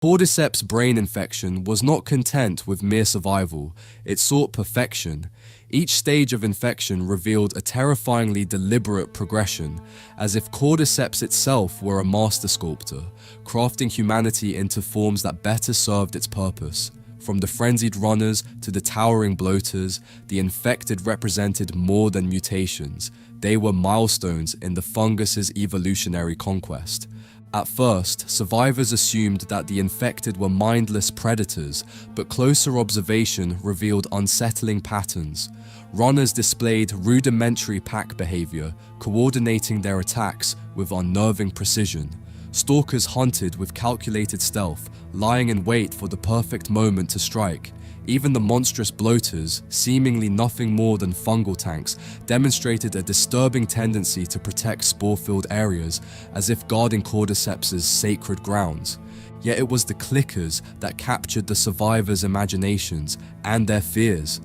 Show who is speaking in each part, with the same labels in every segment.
Speaker 1: Cordyceps brain infection was not content with mere survival, it sought perfection. Each stage of infection revealed a terrifyingly deliberate progression, as if Cordyceps itself were a master sculptor, crafting humanity into forms that better served its purpose. From the frenzied runners to the towering bloaters, the infected represented more than mutations. They were milestones in the fungus's evolutionary conquest. At first, survivors assumed that the infected were mindless predators, but closer observation revealed unsettling patterns. Runners displayed rudimentary pack behavior, coordinating their attacks with unnerving precision. Stalkers hunted with calculated stealth, lying in wait for the perfect moment to strike. Even the monstrous bloaters, seemingly nothing more than fungal tanks, demonstrated a disturbing tendency to protect spore-filled areas, as if guarding Cordyceps's sacred grounds. Yet it was the clickers that captured the survivors' imaginations and their fears.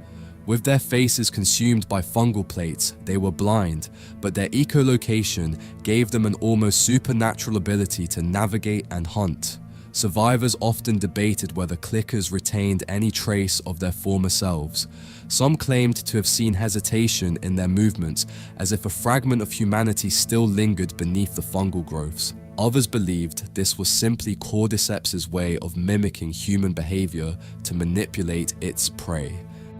Speaker 1: With their faces consumed by fungal plates, they were blind, but their echolocation gave them an almost supernatural ability to navigate and hunt. Survivors often debated whether clickers retained any trace of their former selves. Some claimed to have seen hesitation in their movements, as if a fragment of humanity still lingered beneath the fungal growths. Others believed this was simply Cordyceps's way of mimicking human behavior to manipulate its prey.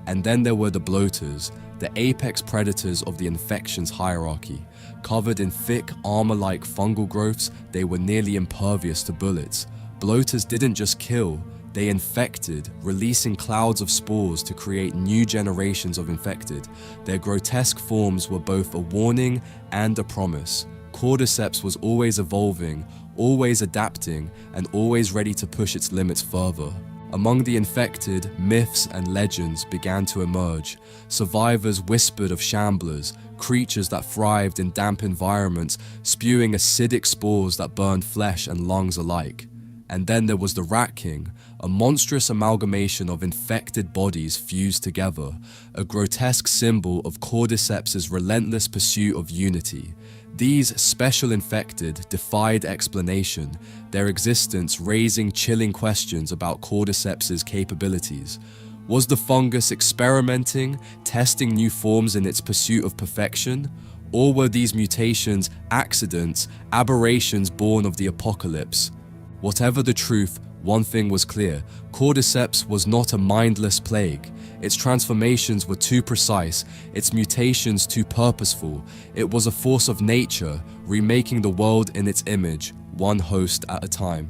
Speaker 1: And then there were the bloaters, the apex predators of the infection's hierarchy. Covered in thick, armor-like fungal growths, they were nearly impervious to bullets. Bloaters didn't just kill, they infected, releasing clouds of spores to create new generations of infected. Their grotesque forms were both a warning and a promise. Cordyceps was always evolving, always adapting, and always ready to push its limits further. Among the infected, myths and legends began to emerge. Survivors whispered of shamblers, creatures that thrived in damp environments, spewing acidic spores that burned flesh and lungs alike. And then there was the Rat King, a monstrous amalgamation of infected bodies fused together, a grotesque symbol of Cordyceps's relentless pursuit of unity. These special infected defied explanation, their existence raising chilling questions about Cordyceps's capabilities. Was the fungus experimenting, testing new forms in its pursuit of perfection? Or were these mutations accidents, aberrations born of the apocalypse? Whatever the truth, one thing was clear: Cordyceps was not a mindless plague. Its transformations were too precise, its mutations too purposeful. It was a force of nature, remaking the world in its image, one host at a time.